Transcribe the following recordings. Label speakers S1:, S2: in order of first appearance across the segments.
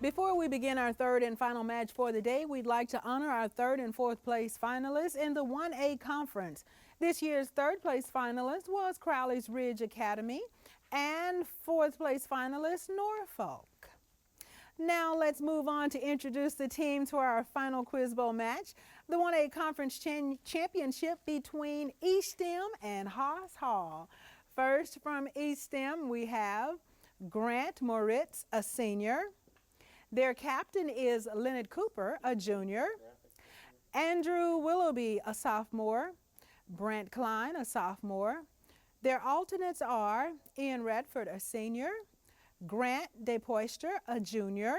S1: Before we begin our third and final match for the day, we'd like to honor our third and fourth place finalists in the 1A conference. This year's third place finalist was Crowley's Ridge Academy and fourth place finalist Norfolk. Now let's move on to introduce the team to our final Quiz Bowl match, the 1A conference championship between eStem and Haas Hall. First from eStem we have Grant Moritz, a senior. Their captain is Leonard Cooper, a junior. Andrew Willoughby, a sophomore. Brent Klein, a sophomore. Their alternates are Ian Redford, a senior. Grant DePoister, a junior.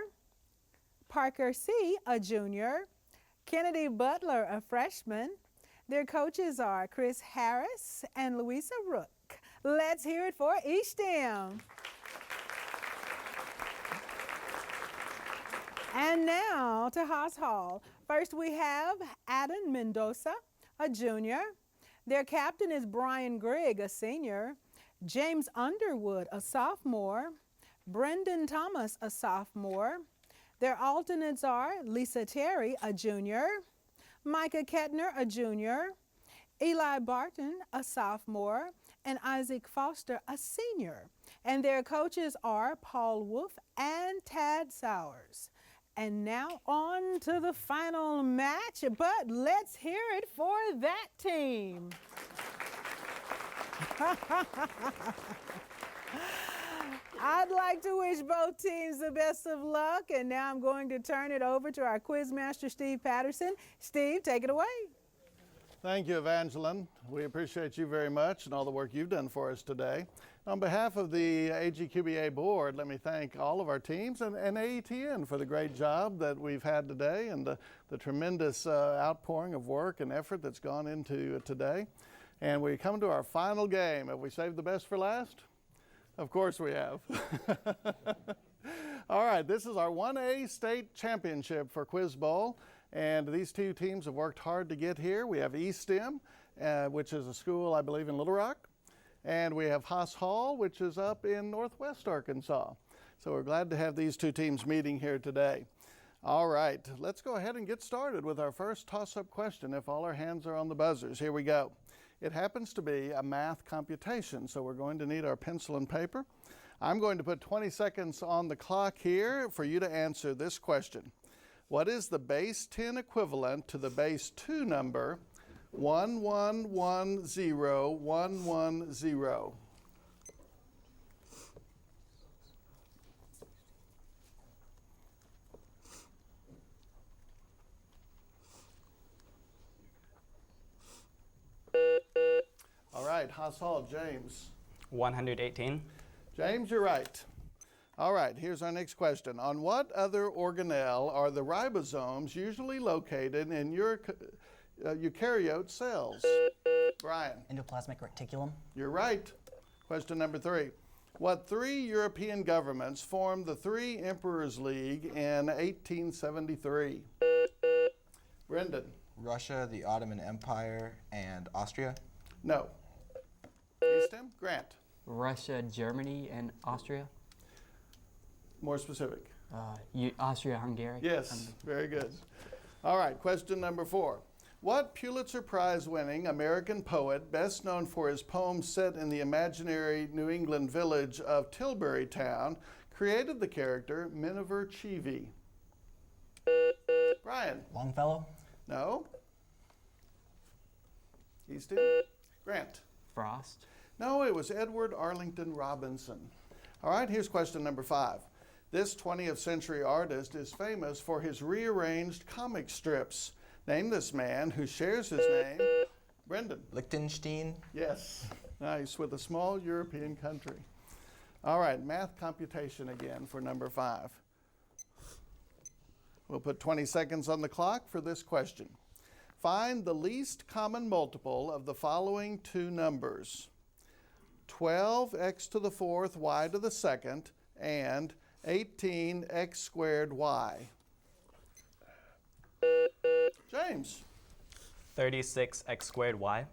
S1: Parker C., a junior. Kennedy Butler, a freshman. Their coaches are Chris Harris and Louisa Rook. Let's hear it for eStem. And now to Haas Hall. First we have Adam Mendoza, a junior. Their captain is Brian Grigg, a senior. James Underwood, a sophomore. Brendan Thomas, a sophomore. Their alternates are Lisa Terry, a junior. Micah Kettner, a junior. Eli Barton, a sophomore. And Isaac Foster, a senior. And their coaches are Paul Wolf and Tad Sowers. And now on to the final match, but let's hear it for that team. I'd like to wish both teams the best of luck, and now I'm going to turn it over to our Quizmaster, Steve Patterson. Steve, take it away.
S2: Thank you, Evangeline. We appreciate you very much and all the work you've done for us today. On behalf of the AGQBA board, let me thank all of our teams and AETN for the great job that we've had today and the tremendous outpouring of work and effort that's gone into today. And we come to our final game. Have we saved the best for last? Of course we have. All right, this is our 1A state championship for Quiz Bowl. And these two teams have worked hard to get here. We have eStem, which is a school, I believe, in Little Rock. And we have Haas Hall, which is up in northwest Arkansas. So we're glad to have these two teams meeting here today. All right, let's go ahead and get started with our first toss-up question, if all our hands are on the buzzers. Here we go. It happens to be a math computation, so we're going to need our pencil and paper. I'm going to put 20 seconds on the clock here for you to answer this question. What is the base 10 equivalent to the base 2 number 1110110? All right, Haas Hall, James.
S3: 118.
S2: James, you're right. All right, here's our next question. On what other organelle are the ribosomes usually located in your eukaryote cells? Brian.
S4: Endoplasmic reticulum.
S2: You're right. Question number 3. What 3 European governments formed the 3 Emperors League in 1873? Brendan.
S5: Russia, the Ottoman Empire, and Austria.
S2: No. eStem. Grant.
S6: Russia, Germany, and Austria.
S2: More specific.
S6: Austria-Hungary.
S2: Yes, very good. All right, question number 4. What Pulitzer Prize-winning American poet, best known for his poem set in the imaginary New England village of Tilbury Town, created the character Miniver Cheevy? Brian.
S4: Longfellow.
S2: No. eStem. Grant.
S6: Frost.
S2: No, it was Edward Arlington Robinson. All right, here's question number 5. This 20th century artist is famous for his rearranged comic strips. Name this man who shares his name. Brendan.
S5: Liechtenstein.
S2: Yes, nice, with a small European country. All right, math computation again for number 5. We'll put 20 seconds on the clock for this question. Find the least common multiple of the following 2 numbers. 12x to the 4th y to the 2nd and 18x squared y. James.
S3: 36x squared y.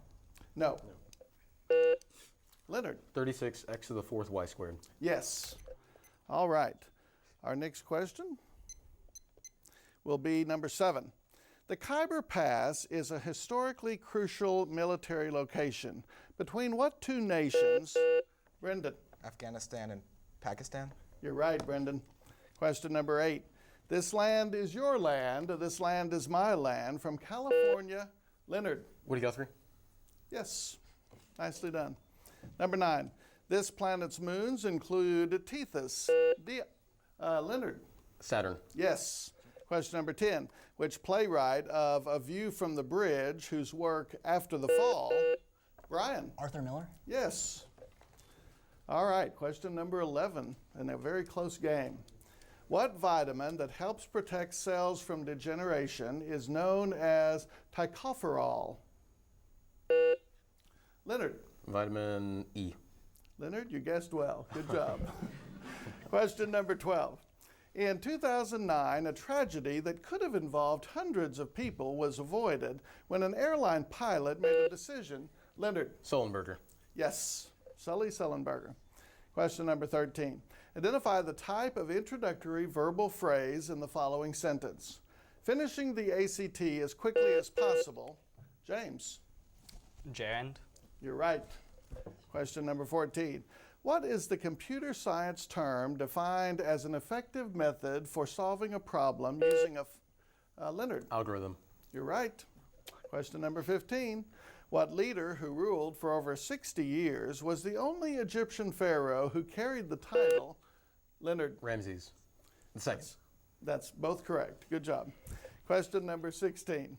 S2: No. Leonard.
S7: 36x to the 4th y squared.
S2: Yes. All right. Our next question. will be number 7. The Khyber Pass is a historically crucial military location. Between what two nations? Brendan.
S5: Afghanistan and Pakistan.
S2: You're right, Brendan. Question number 8. This land is your land. This land is my land. From California, Leonard.
S4: Woody Guthrie.
S2: Yes, nicely done. Number 9. This planet's moons include Tethys. Leonard.
S4: Saturn.
S2: Yes. Question number 10. Which playwright of A View from the Bridge, whose work After the Fall? Brian.
S7: Arthur Miller.
S2: Yes. All right, question number 11, in a very close game. What vitamin that helps protect cells from degeneration is known as tocopherol? Leonard.
S4: Vitamin E.
S2: Leonard, you guessed well. Good job. Question number 12. In 2009, a tragedy that could have involved hundreds of people was avoided when an airline pilot made a decision. Leonard.
S4: Sullenberger.
S2: Yes, Sully Sullenberger. Question number 13. Identify the type of introductory verbal phrase in the following sentence. Finishing the ACT as quickly as possible. James.
S3: Gerund.
S2: You're right. Question number 14. What is the computer science term defined as an effective method for solving a problem using a Leonard?
S4: Algorithm.
S2: You're right. Question number 15. What leader who ruled for over 60 years was the only Egyptian pharaoh who carried the title? Leonard.
S4: Ramses. The second.
S2: That's both correct. Good job. Question number 16.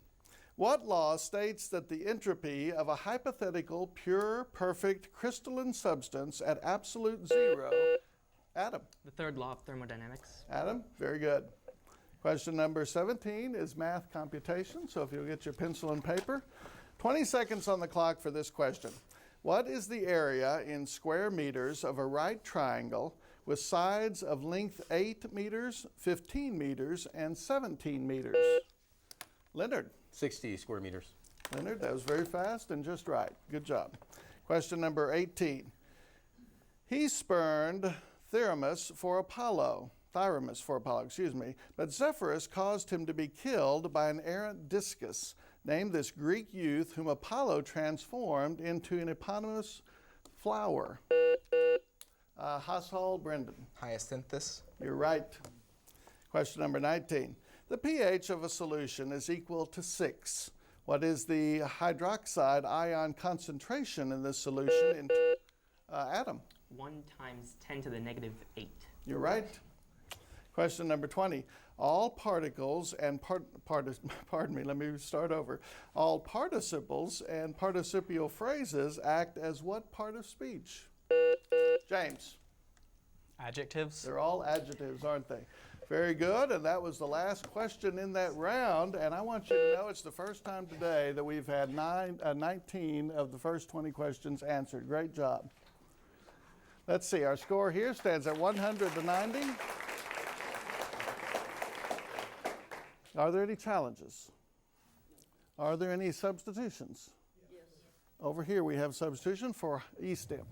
S2: What law states that the entropy of a hypothetical, pure, perfect, crystalline substance at absolute zero? Adam.
S8: The third law of thermodynamics.
S2: Adam, very good. Question number 17 is math computation, so if you'll get your pencil and paper. 20 seconds on the clock for this question. What is the area in square meters of a right triangle with sides of length 8 meters, 15 meters, and 17 meters? Leonard.
S4: 60 square meters.
S2: Leonard, that was very fast and just right. Good job. Question number 18. He spurned Thyramus for Apollo, but Zephyrus caused him to be killed by an errant discus. Name this Greek youth whom Apollo transformed into an eponymous flower. Haas, Brendan.
S5: Hyacinthus.
S2: You're right. Question number 19. The pH of a solution is equal to 6. What is the hydroxide ion concentration in this solution? Adam.
S8: 1 times 10 to the negative 8.
S2: You're right. Question number 20. All particles and All participles and participial phrases act as what part of speech? James.
S3: Adjectives.
S2: They're all adjectives, aren't they? Very good, and that was the last question in that round, and I want you to know it's the first time today that we've had 19 of the first 20 questions answered. Great job. Let's see, our score here stands at 100-90. Are there any challenges? Are there any substitutions? Yes. Over here we have substitution for eStem.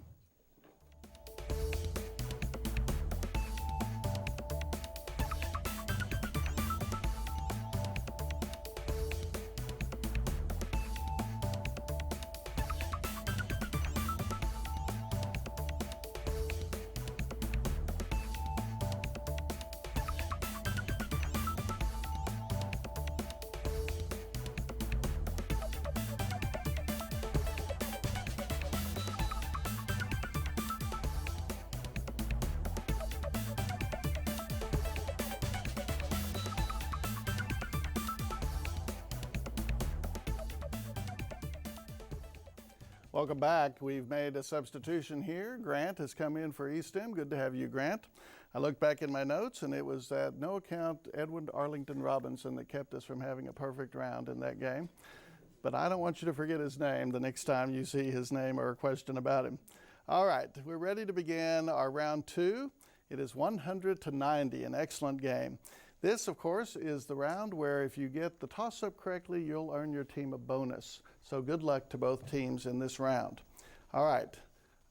S2: Welcome back. We've made a substitution here. Grant has come in for eStem. Good to have you, Grant. I looked back in my notes, and it was at no account Edwin Arlington Robinson that kept us from having a perfect round in that game. But I don't want you to forget his name the next time you see his name or a question about him. All right, we're ready to begin our round 2. It is 100-90, an excellent game. This, of course, is the round where if you get the toss-up correctly, you'll earn your team a bonus. So good luck to both teams in this round. All right,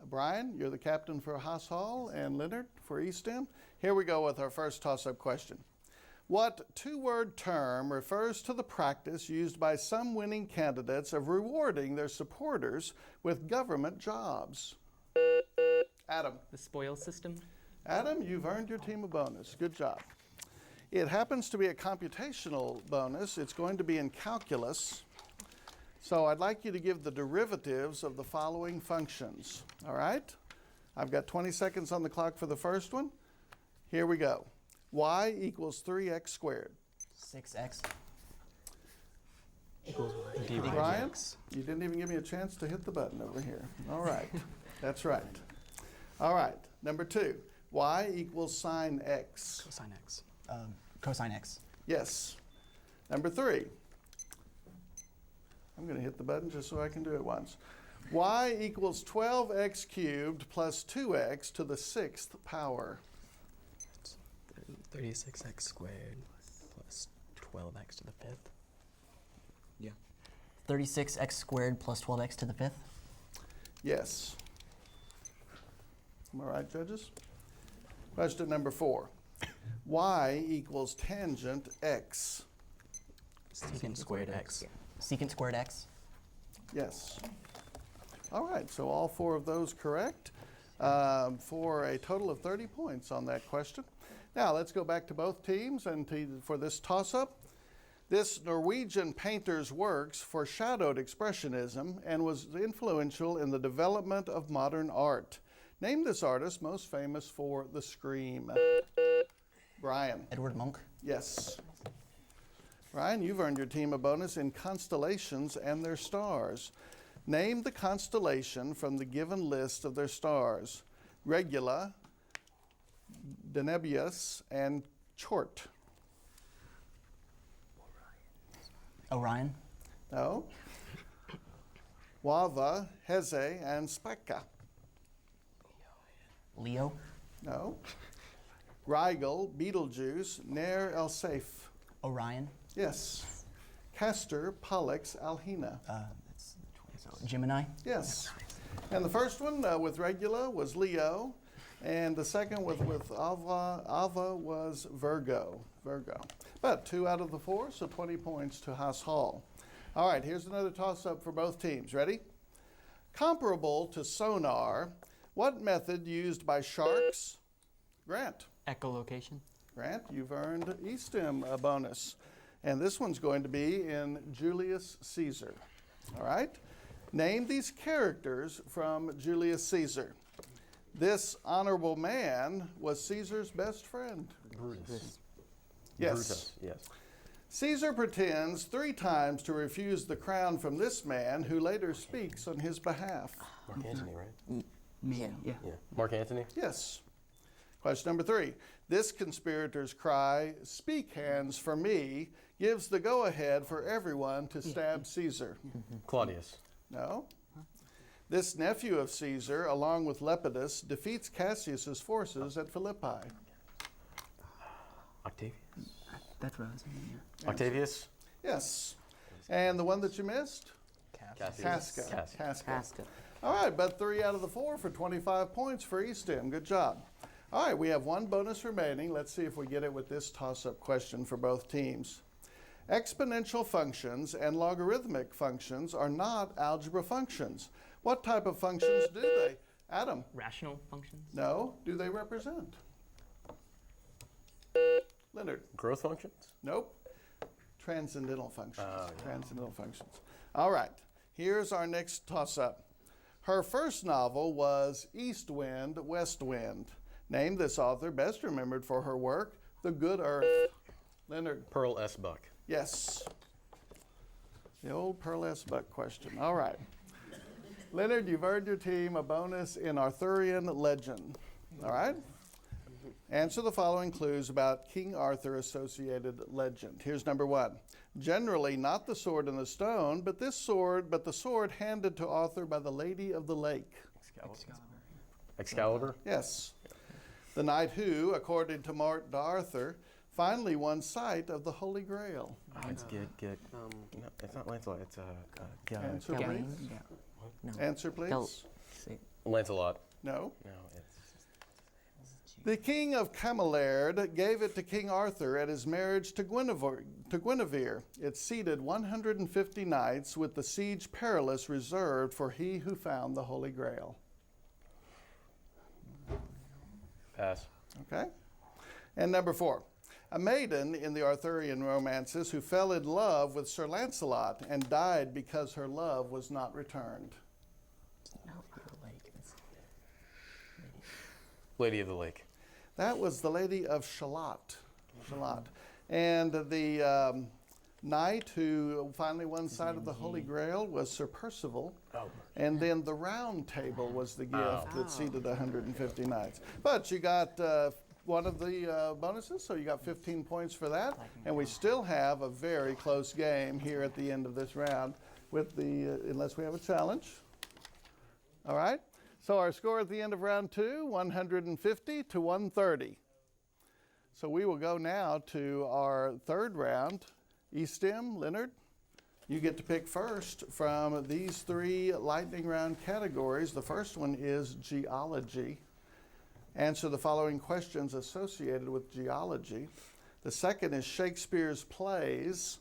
S2: Brian, you're the captain for Haas Hall and Leonard for eStem. Here we go with our first toss-up question. What two-word term refers to the practice used by some winning candidates of rewarding their supporters with government jobs? Adam.
S8: The spoil system.
S2: Adam, you've earned your team a bonus. Good job. It happens to be a computational bonus. It's going to be in calculus. So I'd like you to give the derivatives of the following functions. All right? I've got 20 seconds on the clock for the first one. Here we go. Y equals 3x squared.
S5: 6x.
S2: Brian, you didn't even give me a chance to hit the button over here. All right. That's right. All right. Number 2. Y equals sine x.
S6: Cosine x.
S5: Cosine x.
S2: Yes. Number 3. I'm going to hit the button just so I can do it once. Y equals 12x cubed plus 2x to the 6th power.
S6: 36x squared plus 12x to the 5th. Yeah.
S7: 36x squared plus 12x to the 5th.
S2: Yes. Am I right, judges? Question number 4. Y equals tangent x.
S6: Secant squared x.
S7: Secant squared x.
S2: Yes. All right, so all 4 of those correct for a total of 30 points on that question. Now let's go back to both teams and for this toss-up. This Norwegian painter's works foreshadowed Expressionism and was influential in the development of modern art. Name this artist most famous for The Scream. Brian.
S7: Edward Munch.
S2: Yes. Brian, you've earned your team a bonus in constellations and their stars. Name the constellation from the given list of their stars. Regula, Denebulus, and Chort.
S7: Orion.
S2: No. Wava, Heze, and Spica.
S7: Leo.
S2: No. Rigel, Betelgeuse, Ner El Safe.
S7: Orion.
S2: Yes. Castor, Pollux, Alhena.
S7: That's Gemini.
S2: Yes. And the first one with Regula was Leo, and the second with Ava was Virgo. But 2 out of the 4, so 20 points to Haas Hall. All right, here's another toss-up for both teams. Ready? Comparable to sonar, what method used by sharks? Grant.
S6: Echolocation.
S2: Grant, you've earned eStem a bonus. And this one's going to be in Julius Caesar. All right? Name these characters from Julius Caesar. This honorable man was Caesar's best friend.
S4: Brutus.
S2: Yes.
S4: Brutus, yes.
S2: Caesar pretends 3 times to refuse the crown from this man who later speaks on his behalf.
S4: Mark Antony, right?
S6: Yeah.
S4: Yeah. Mark Antony?
S2: Yes. Question number 3. This conspirator's cry, "Speak hands for me," gives the go-ahead for everyone to stab Caesar.
S4: Claudius.
S2: No. This nephew of Caesar, along with Lepidus, defeats Cassius's forces at Philippi.
S4: Octavius.
S6: That's what I was saying. Yeah.
S4: Octavius.
S2: Yes. And the one that you missed?
S4: Cassius.
S2: Casca. All right, but 3 out of the 4 for 25 points for eStem. Good job. All right, we have 1 bonus remaining. Let's see if we get it with this toss-up question for both teams. Exponential functions and logarithmic functions are not algebra functions. What type of functions do they? Adam?
S8: Rational functions.
S2: No. Do they represent? Leonard?
S4: Growth functions?
S2: Nope. Transcendental functions. Transcendental functions. All right. Here's our next toss-up. Her first novel was East Wind, West Wind. Name this author, best remembered for her work, The Good Earth. Leonard?
S4: Pearl S. Buck.
S2: Yes. The old Pearl S. Buck question. All right. Leonard, you've earned your team a bonus in Arthurian legend. All right? Answer the following clues about King Arthur associated legend. Here's number 1. Generally not the sword and the stone, but the sword handed to Arthur by the Lady of the Lake.
S4: Excalibur.
S2: Yes. The knight who, according to Arthur, finally won sight of the Holy Grail.
S4: Oh, it's good. No, it's not Lancelot. It's
S2: Answer, please.
S6: No.
S2: Answer, please.
S6: Gal-
S4: Lancelot.
S2: No.
S4: No,
S2: The king of Camelaird gave it to King Arthur at his marriage to Guinevere. It seated 150 knights, with the siege perilous reserved for he who found the Holy Grail.
S4: Pass.
S2: Okay. And number 4. A maiden in the Arthurian romances who fell in love with Sir Lancelot and died because her love was not returned.
S4: Lady of the Lake.
S2: That was the Lady of Shalott. And the knight who finally won sight of the Holy Grail was Sir Percival. And then the Round Table was the gift that seated 150 knights. But you got one of the bonuses, so you got 15 points for that. And we still have a very close game here at the end of this round, with the unless we have a challenge. All right. So our score at the end of round 2, 150 to 130. So we will go now to our third round. eStem, Leonard, you get to pick first from these 3 lightning round categories. The first one is geology. Answer the following questions associated with geology. The second is Shakespeare's plays.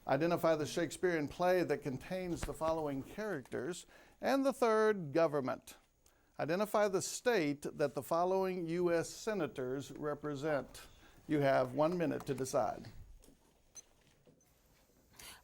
S2: Identify the Shakespearean play that contains the following characters. And the third, government. Identify the state that the following U.S. senators represent. You have 1 minute to decide.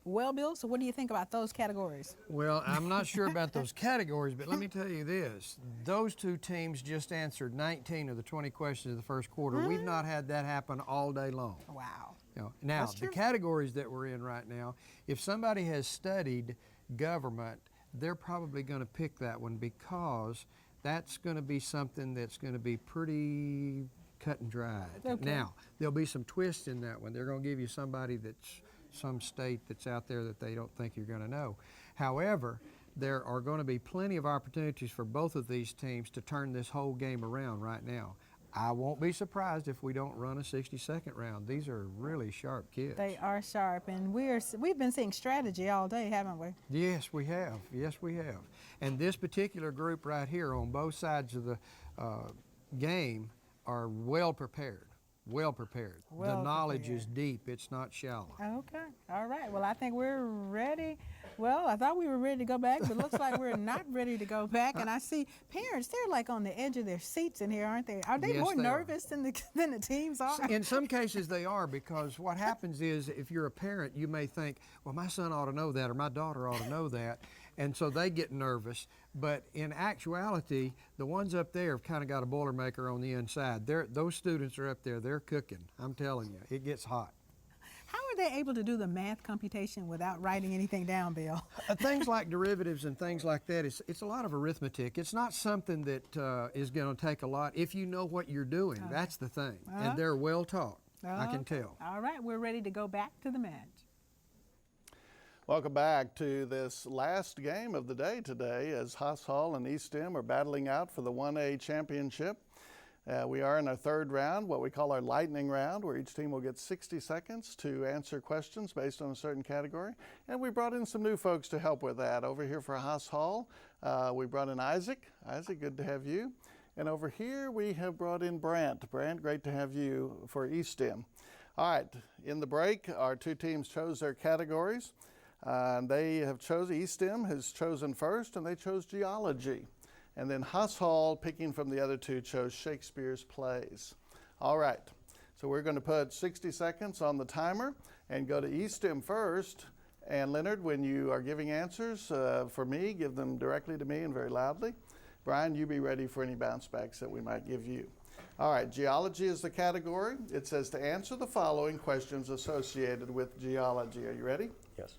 S1: Well, Bill, so what do you think about those categories?
S9: Well, I'm not sure about those categories, but let me tell you this. Those 2 teams just answered 19 of the 20 questions of the first quarter. We've not had that happen all day long.
S1: Wow.
S9: You know, now, the categories that we're in right now, if somebody has studied government, they're probably going to pick that one, because that's going to be something that's going to be pretty cut and dried.
S1: Okay.
S9: Now, there'll be some twists in that one. They're going to give you somebody that's some state that's out there that they don't think you're going to know. However, there are going to be plenty of opportunities for both of these teams to turn this whole game around right now. I won't be surprised if we don't run a 60-second round. These are really sharp kids.
S1: They are sharp, and we've been seeing strategy all day, haven't we?
S9: Yes, we have. Yes, we have. And this particular group right here on both sides of the game are well prepared. Well prepared.
S1: Well
S9: the knowledge
S1: prepared.
S9: is deep. It's not shallow.
S1: Okay. All right. Well, I think we're ready. Well, I thought we were ready to go back, but it looks like we're not ready to go back. And I see parents, they're like on the edge of their seats in here, aren't they? Are they
S9: Yes,
S1: more
S9: they are.
S1: nervous than the teams are?
S9: In some cases they are, because what happens is, if you're a parent, you may think, well, my son ought to know that, or my daughter ought to know that. And so they get nervous. But in actuality, the ones up there have kind of got a Boilermaker on the inside. Those students are up there, they're cooking. I'm telling you, it gets hot.
S1: How are they able to do the math computation without writing anything down, Bill?
S9: Things like derivatives and things like that, it's a lot of arithmetic. It's not something that is going to take a lot if you know what you're doing.
S1: Okay.
S9: That's the thing. And they're well taught, I can
S1: Okay.
S9: tell.
S1: All right, we're ready to go back to the match.
S2: Welcome back to this last game of the day today, as Haas Hall and eStem are battling out for the 1A championship. We are in our third round, what we call our lightning round, where each team will get 60 seconds to answer questions based on a certain category. And we brought in some new folks to help with that. Over here for Haas Hall, we brought in Isaac. Isaac, good to have you. And over here we have brought in Brant. Brant, great to have you for eStem. All right, in the break, our 2 teams chose their categories. They have chosen, eStem has chosen first, and they chose geology. And then Haas Hall, picking from the other 2, chose Shakespeare's plays. All right, so we're going to put 60 seconds on the timer and go to eStem first. And Leonard, when you are giving answers for me, give them directly to me and very loudly. Brian, you be ready for any bounce backs that we might give you. All right, geology is the category. It says to answer the following questions associated with geology. Are you ready?
S4: Yes.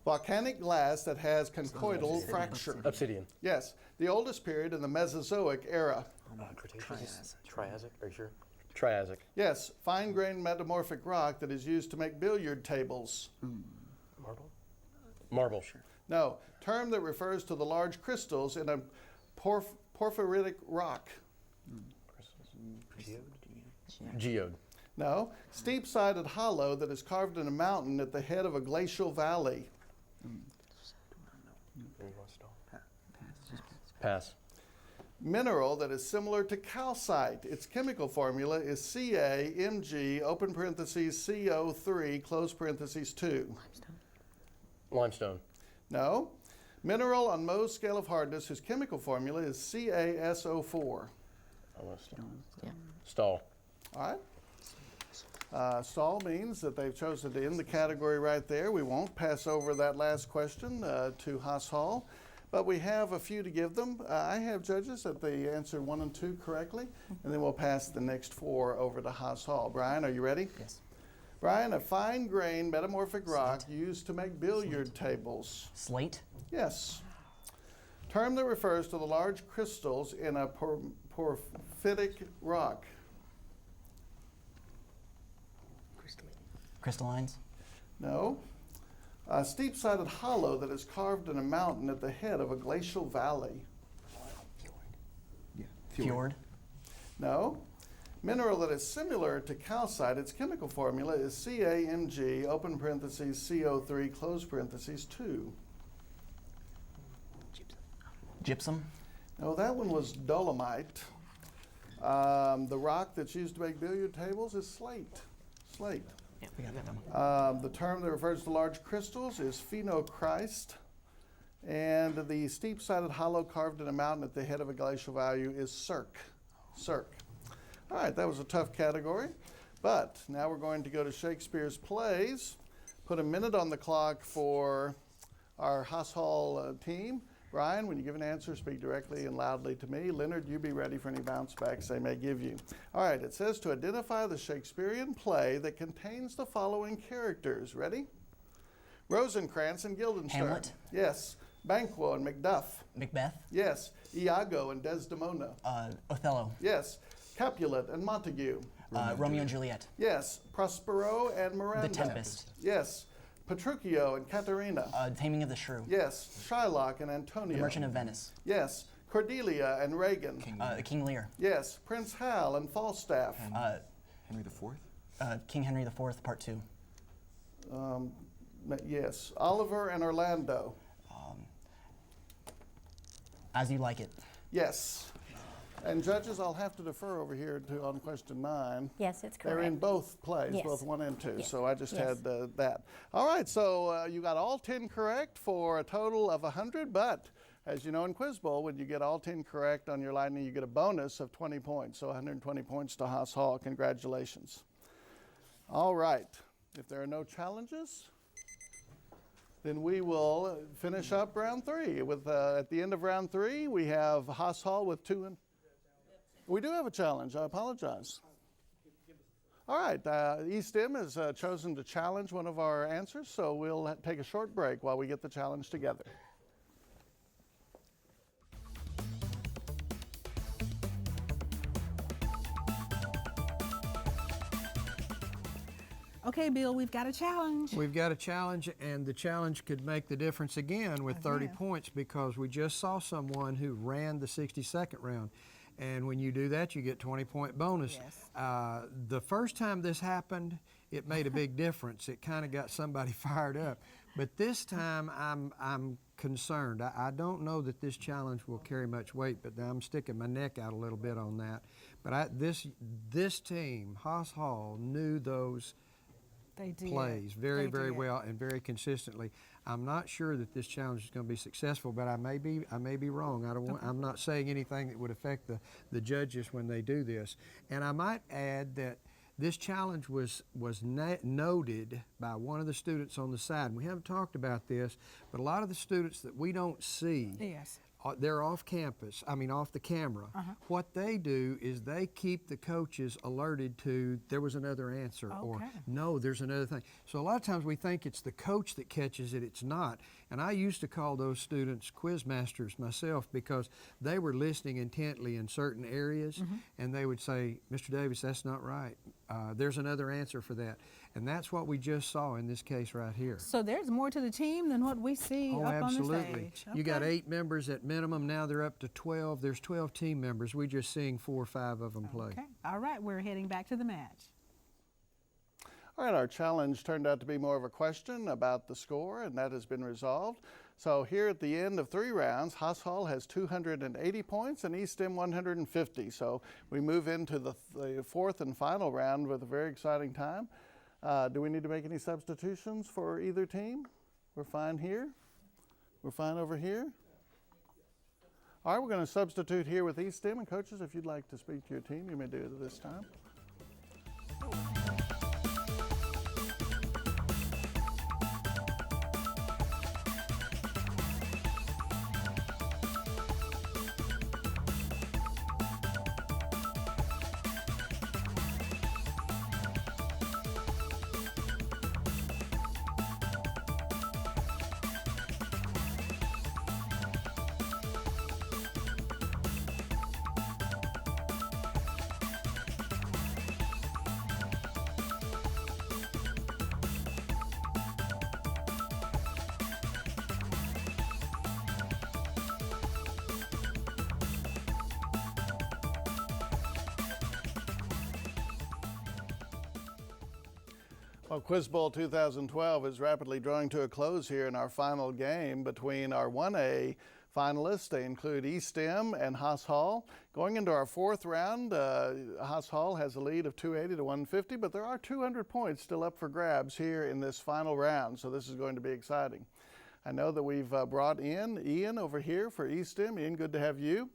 S2: Volcanic glass that has conchoidal fracture.
S4: Obsidian.
S2: Yes, the oldest period in the Mesozoic era.
S4: Cretaceous. Triassic. Are you sure? Triassic.
S2: Yes, fine-grained metamorphic rock that is used to make billiard tables.
S4: Marble. Marble. Sure.
S2: No, term that refers to the large crystals in a porphyritic rock.
S4: Geode.
S2: No, steep-sided hollow that is carved in a mountain at the head of a glacial valley.
S4: Pass.
S2: Mineral that is similar to calcite. Its chemical formula is KAMG, open parentheses, CO3, close parentheses 2.
S4: Limestone.
S2: No. Mineral on Mohs scale of hardness whose chemical formula is CaSO4.
S4: Almost. Yeah. Stall.
S2: All right. Stall means that they've chosen to end the category right there. We won't pass over that last question to Haas Hall, but we have a few to give them. I have judges that they answered 1 and 2 correctly, and then we'll pass the next 4 over to Haas Hall. Brian, are you ready?
S7: Yes.
S2: Brian, a fine grained metamorphic rock used to make billiard tables.
S7: Slate.
S2: Yes. Term that refers to the large crystals in a porphyritic rock.
S7: Crystallines.
S2: No. A steep-sided hollow that is carved in a mountain at the head of a glacial valley.
S7: Fjord.
S2: No. Mineral that is similar to calcite, its chemical formula is CAMG, open parentheses, CO3, close parentheses, 2.
S7: Gypsum.
S2: No, that one was dolomite. The rock that's used to make billiard tables is slate. Slate.
S7: Yeah, we got that one.
S2: The term that refers to large crystals is phenocryst. And the steep-sided hollow carved in a mountain at the head of a glacial valley is cirque. Cirque. All right, that was a tough category. But now we're going to go to Shakespeare's plays. Put a minute on the clock for our Haas Hall team. Brian, when you give an answer, speak directly and loudly to me. Leonard, you be ready for any bounce backs they may give you. All right, it says to identify the Shakespearean play that contains the following characters. Ready? Rosencrantz and Guildenstern.
S7: Hamlet.
S2: Yes. Banquo and Macduff.
S7: Macbeth.
S2: Yes. Iago and Desdemona.
S7: Othello.
S2: Yes. Capulet and Montague.
S7: Romeo and Juliet.
S2: Yes. Prospero and Miranda.
S7: The Tempest.
S2: Yes. Petruchio and Caterina.
S7: Taming of the Shrew.
S2: Yes. Shylock and Antonio.
S7: The Merchant of Venice.
S2: Yes. Cordelia and Regan.
S7: King Lear.
S2: Yes. Prince Hal and Falstaff.
S5: Henry IV?
S7: King Henry IV, Part 2.
S2: Yes. Oliver and Orlando.
S7: As You Like It.
S2: Yes. And judges, I'll have to defer over here on question 9.
S10: Yes, it's correct.
S2: They're in both plays,
S10: Yes.
S2: both 1 and 2,
S10: Yes.
S2: so I just
S10: Yes.
S2: had that. All right, so you got all 10 correct for a total of 100, but as you know in Quiz Bowl, when you get all 10 correct on your lightning, you get a bonus of 20 points, so 120 points to Haas Hall. Congratulations. All right, if there are no challenges, then we will finish up round 3. With at the end of round 3, we have Haas Hall with 2 and... We do have a challenge. I apologize. All right. eStem has chosen to challenge one of our answers, so we'll take a short break while we get the challenge together.
S1: Okay, Bill, we've got a challenge.
S9: We've got a challenge, and the challenge could make the difference again with 30 points because we just saw someone who ran the 60-second round. And when you do that, you get 20-point bonus.
S1: Yes.
S9: The first time this happened, it made a big difference. It kind of got somebody fired up. But this time, I'm concerned. I don't know that this challenge will carry much weight, but I'm sticking my neck out a little bit on that. But this team, Haas Hall, knew those plays very well and very consistently. I'm not sure that this challenge is going to be successful, but I may be wrong. I'm not saying anything that would affect the judges when they do this. And I might add that this challenge was noted by one of the students on the side. And we haven't talked about this, but a lot of the students that we don't see, they're off campus, off the camera. What they do is they keep the coaches alerted to there was another answer or no, there's another thing. So a lot of times we think it's the coach that catches it, it's not. And I used to call those students quiz masters myself because they were listening intently in certain areas and they would say, Mr. Davis, that's not right. There's another answer for that. And that's what we just saw in this case right here.
S1: So there's more to the team than what we see up
S9: absolutely.
S1: On the stage.
S9: You got 8 members at minimum. Now they're up to 12. There's 12 team members. We're just seeing 4 or 5 of them play.
S1: Okay. All right, we're heading back to the match.
S2: All right, our challenge turned out to be more of a question about the score, and that has been resolved. So here at the end of 3 rounds, Haas Hall has 280 points and eStem 150. So we move into the 4th and final round with a very exciting time. Do we need to make any substitutions for either team? We're fine here? We're fine over here? All right, we're going to substitute here with eStem. And coaches, if you'd like to speak to your team, you may do it at this time. Well, Quiz Bowl 2012 is rapidly drawing to a close here in our final game between our 1A finalists. They include eStem and Haas Hall. Going into our 4th round, Haas Hall has a lead of 280 to 150, but there are 200 points still up for grabs here in this final round, so this is going to be exciting. I know that we've brought in Ian over here for eStem. Ian, good to have you.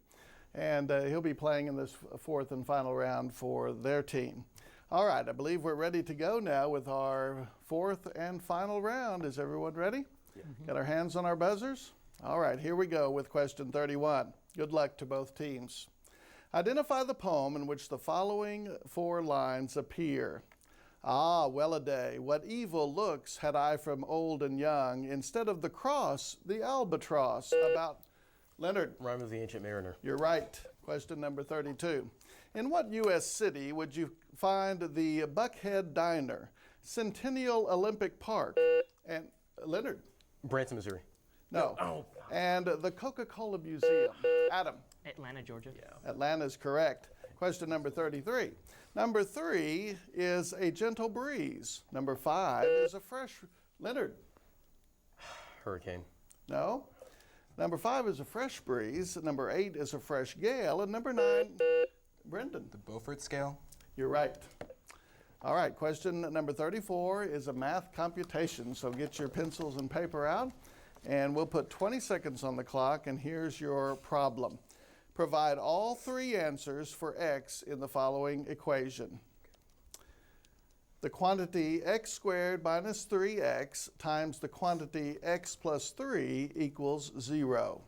S2: And he'll be playing in this 4th and final round for their team. All right, I believe we're ready to go now with our 4th and final round. Is everyone ready? Yeah. Got our hands on our buzzers? All right, here we go with question 31. Good luck to both teams. Identify the poem in which the following 4 lines appear. Ah, well a day, what evil looks had I from old and young, instead of the cross, the albatross, about Leonard.
S4: Rhyme of the Ancient Mariner.
S2: You're right. Question number 32. In what U.S. city would you find the Buckhead Diner, Centennial Olympic Park, and Leonard?
S4: Branson, Missouri.
S2: No.
S4: Oh.
S2: And the Coca-Cola Museum. Adam.
S8: Atlanta, Georgia.
S4: Yeah.
S2: Atlanta is correct. Question number 33. Number 3 is a gentle breeze. Number 5 is a fresh, Leonard.
S4: Hurricane.
S2: No. Number 5 is a fresh breeze. Number 8 is a fresh gale. And number 9, Brendan.
S5: The Beaufort scale.
S2: You're right. All right, question number 34 is a math computation. So get your pencils and paper out, and we'll put 20 seconds on the clock, and here's your problem. Provide all 3 answers for x in the following equation. The quantity x squared minus 3x times the quantity x plus 3 equals 0.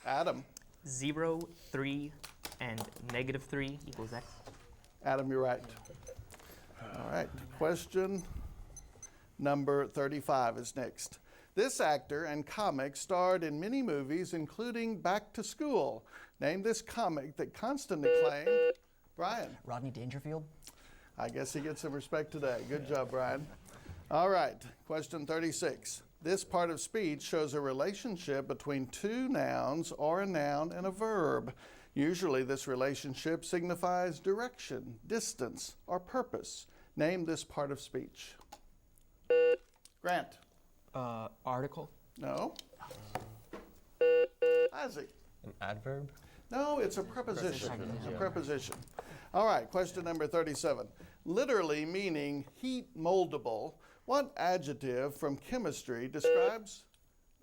S2: Adam.
S8: 0, 3, and negative 3 equals x.
S2: Adam, you're right. All right, question number 35 is next. This actor and comic starred in many movies, including Back to School. Name this comic that constantly claimed, Brian.
S7: Rodney Dangerfield.
S2: I guess he gets some respect today. Good job, Brian. All right, question 36. This part of speech shows a relationship between 2 nouns or a noun and a verb. Usually this relationship signifies direction, distance, or purpose. Name this part of speech. Grant.
S6: Article.
S2: No. Isaac.
S6: An adverb.
S2: No, it's a preposition. A preposition. All right, question number 37. Literally meaning heat moldable, what adjective from chemistry describes,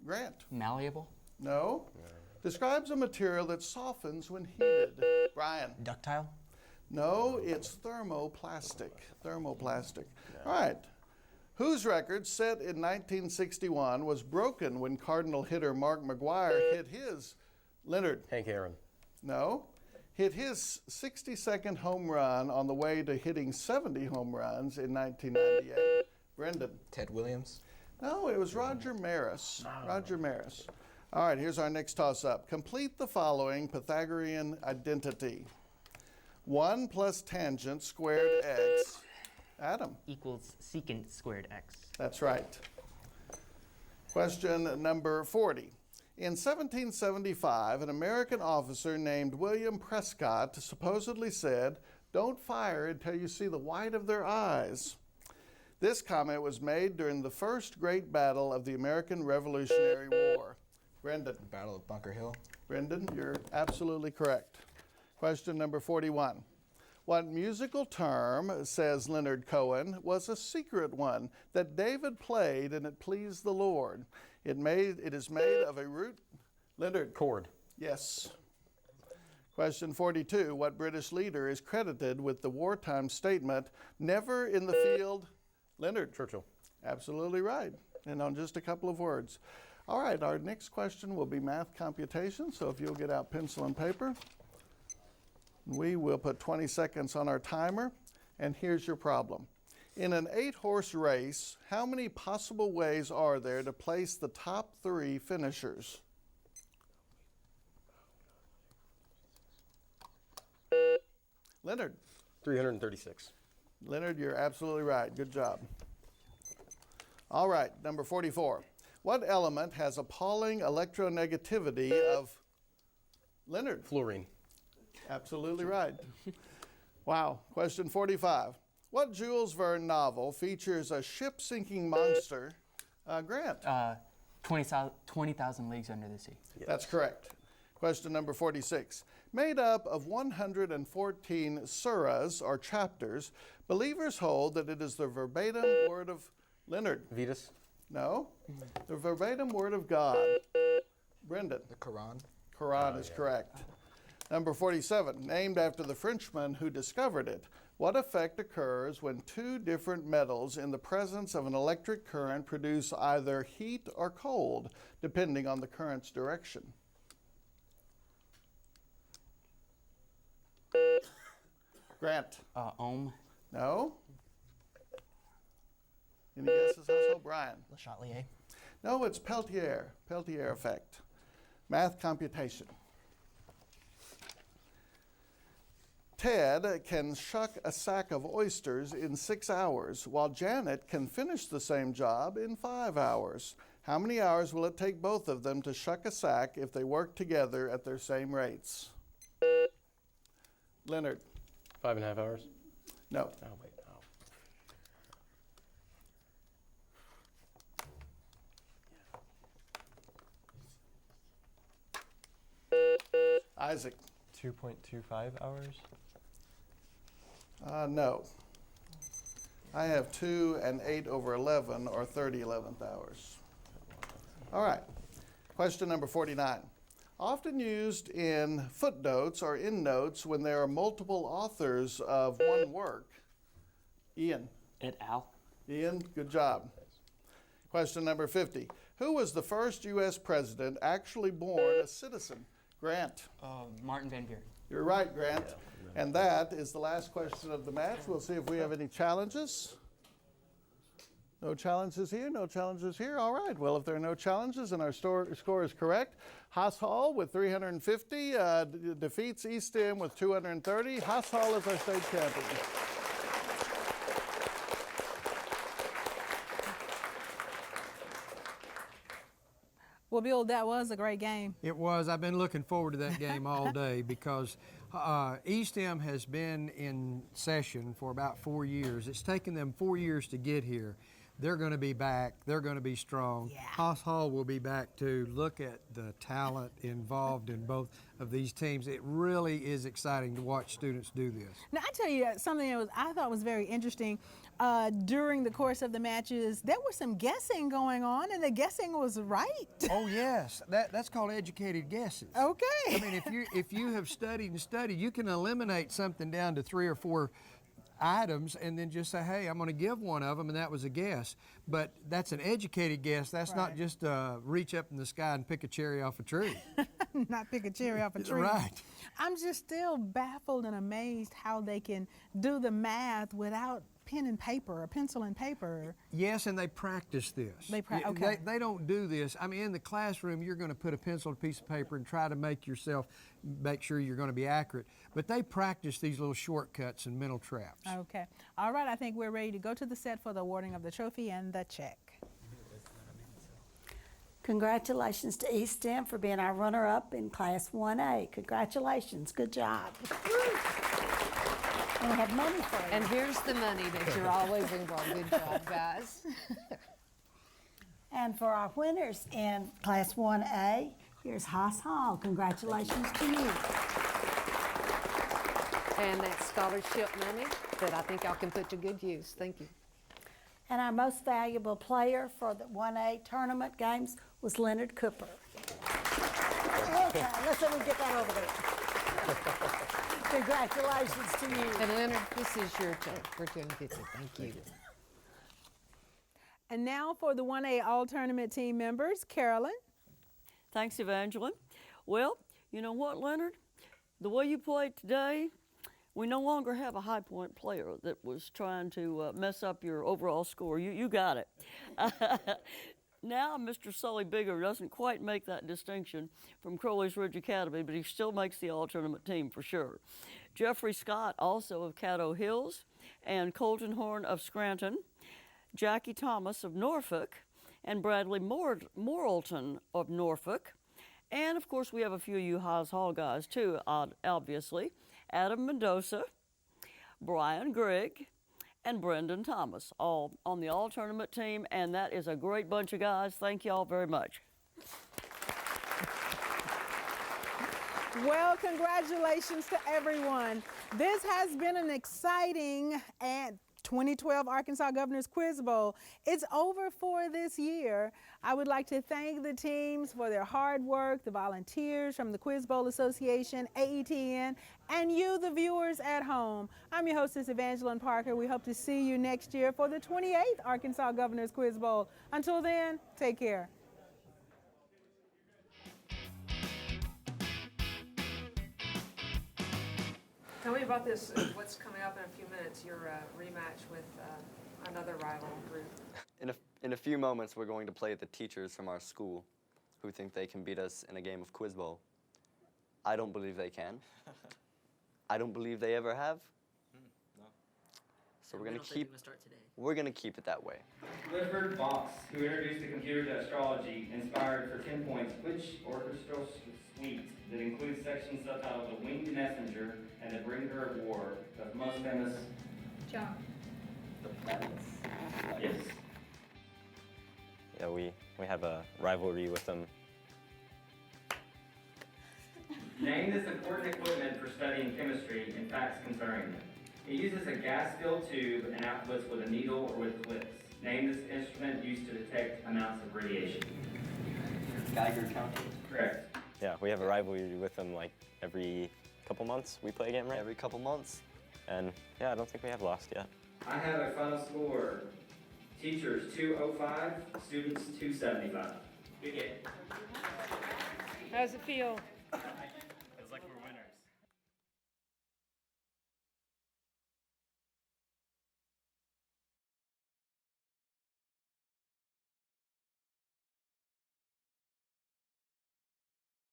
S2: Grant?
S8: Malleable.
S2: No. Describes a material that softens when heated. Brian?
S7: Ductile.
S2: No, it's thermoplastic. Thermoplastic. All right. Whose record, set in 1961, was broken when Cardinal hitter Mark McGwire hit his, Leonard?
S4: Hank Aaron.
S2: No. Hit his 62nd home run on the way to hitting 70 home runs in 1998. Brendan?
S5: Ted Williams.
S2: No, it was Roger Maris. Roger Maris. All right, here's our next toss-up. Complete the following Pythagorean identity. 1 plus tangent squared x. Adam?
S8: Equals secant squared x.
S2: That's right. Question number 40. In 1775, an American officer named William Prescott supposedly said, "Don't fire until you see the white of their eyes." This comment was made during the first great battle of the American Revolutionary War. Brendan.
S5: Battle of Bunker Hill.
S2: Brendan, you're absolutely correct. Question number 41. What musical term, says Leonard Cohen, was a secret one that David played and it pleased the Lord? It is made of a root. Leonard.
S4: Chord.
S2: Yes. Question 42. What British leader is credited with the wartime statement, never in the field? Leonard.
S4: Churchill.
S2: Absolutely right. And on just a couple of words. All right, our next question will be math computation, so if you'll get out pencil and paper. We will put 20 seconds on our timer, and here's your problem. In an 8-horse race, how many possible ways are there to place the top 3 finishers? Leonard.
S4: 336.
S2: Leonard, you're absolutely right. Good job. All right, number 44. What element has appalling electronegativity of Leonard?
S4: Fluorine.
S2: Absolutely right. Wow. Question 45. What Jules Verne novel features a ship-sinking monster? Grant.
S8: 20,000 Leagues Under the Sea.
S4: Yes.
S2: That's correct. Question number 46. Made up of 114 surahs, or chapters, believers hold that it is the verbatim word of Leonard.
S4: Vetus.
S2: No, the verbatim word of God. Brendan.
S5: The Quran.
S2: Quran is correct. Number 47, named after the Frenchman who discovered it. What effect occurs when 2 different metals in the presence of an electric current produce either heat or cold, depending on the current's direction? Grant.
S8: Ohm.
S2: No? Any guesses, household? Brian.
S7: Le Chatelier.
S2: No, it's Peltier effect. Math computation. Ted can shuck a sack of oysters in 6 hours, while Janet can finish the same job in 5 hours. How many hours will it take both of them to shuck a sack if they work together at their same rates? Leonard.
S4: 5.5 hours.
S2: No.
S4: Oh, wait. Oh.
S2: Isaac.
S6: 2.25 hours.
S2: No. I have 2 and 8 over 11, or 30/11th hours. All right. Question number 49. Often used in footnotes or endnotes when there are multiple authors of one work. Ian.
S8: Et al.
S2: Ian, good job. Question number 50. Who was the first U.S. president actually born a citizen? Grant.
S8: Martin Van Buren.
S2: You're right, Grant. And that is the last question of the match. We'll see if we have any challenges. No challenges here, no challenges here. All right, well, if there are no challenges and our score is correct, Haas Hall with 350 defeats eStem with 230. Haas Hall is our state champion.
S1: Well, Bill, that was a great game.
S9: It was. I've been looking forward to that game all day because eStem has been in session for about 4 years. It's taken them 4 years to get here. They're going to be back. They're going to be strong.
S1: Yeah.
S9: Haas Hall will be back to look at the talent involved in both of these teams. It really is exciting to watch students do this.
S1: Now, I tell you something that I thought was very interesting. During the course of the matches, there was some guessing going on, and the guessing was right.
S9: Oh yes, that's called educated guesses.
S1: Okay.
S9: I mean, if you have studied and studied, you can eliminate something down to 3 or 4 items and then just say, hey, I'm going to give one of them, and that was a guess. But that's an educated guess. That's not just reach up in the sky and pick a cherry off a tree.
S1: Not pick a cherry off a tree.
S9: Right.
S1: I'm just still baffled and amazed how they can do the math without pen and paper or pencil and paper.
S9: Yes, and they practice this.
S1: Okay.
S9: They don't do this. I mean, in the classroom, you're going to put a pencil and a piece of paper and try to make sure you're going to be accurate. But they practice these little shortcuts and mental traps.
S1: Okay. All right, I think we're ready to go to the set for the awarding of the trophy and the check.
S10: Congratulations to eStem for being our runner-up in Class 1A. Congratulations. Good job. And we have money for you.
S11: And here's the money that you're always looking for. Good job, guys.
S10: And for our winners in Class 1A, here's Haas Hall. Congratulations to you.
S11: And that scholarship money that I think y'all can put to good use. Thank you.
S10: And our most valuable player for the 1A tournament games was Leonard Cooper. Okay, let's let me get that over there. Congratulations to you.
S11: And Leonard, this is your turn for $250. Thank you.
S1: And now for the 1A All-Tournament team members, Carolyn.
S12: Thanks, Evangeline. Well, you know what, Leonard? The way you played today, we no longer have a high point player that was trying to mess up your overall score. You got it. Now, Mr. Sully Bigger doesn't quite make that distinction from Crowley's Ridge Academy, but he still makes the all-tournament team for sure. Jeffrey Scott, also of Caddo Hills, and Colton Horn of Scranton, Jackie Thomas of Norfolk, and Bradley Morrilton of Norfolk. And, of course, we have a few of you Haas Hall guys, too, obviously. Adam Mendoza, Brian Grigg, and Brendan Thomas, all on the all-tournament team, and that is a great bunch of guys. Thank you all very much.
S1: Well, congratulations to everyone. This has been an exciting 2012 Arkansas Governor's Quiz Bowl. It's over for this year. I would like to thank the teams for their hard work, the volunteers from the Quiz Bowl Association, AETN, and you, the viewers at home. I'm your hostess, Evangeline Parker. We hope to see you next year for the 28th Arkansas Governor's Quiz Bowl. Until then, take care.
S13: Tell me about this, what's coming up in a few minutes, your rematch with another rival group.
S14: In a few moments, we're going to play the teachers from our school who think they can beat us in a game of Quiz Bowl. I don't believe they can. I don't believe they ever have.
S4: No.
S14: So we're going to keep it that way.
S15: Clifford Box, who introduced the computer to astrology, inspired for 10 points which orchestral suite that includes sections subtitled The Winged Messenger and The Bringer of War, the most famous...
S13: John.
S15: The Planets. Yes.
S16: Yeah, we have a rivalry with them.
S15: Name this important equipment for studying chemistry and facts concerning them. It uses a gas-filled tube and outputs with a needle or with clips. Name this instrument used to detect amounts of radiation.
S14: Geiger counting.
S15: Correct.
S16: Yeah, we have a rivalry with them like every couple months we play a game, right?
S14: Every couple months.
S16: And yeah, I don't think we have lost yet.
S15: I have a final score. Teachers 205, students 275. Good game.
S13: How's it feel?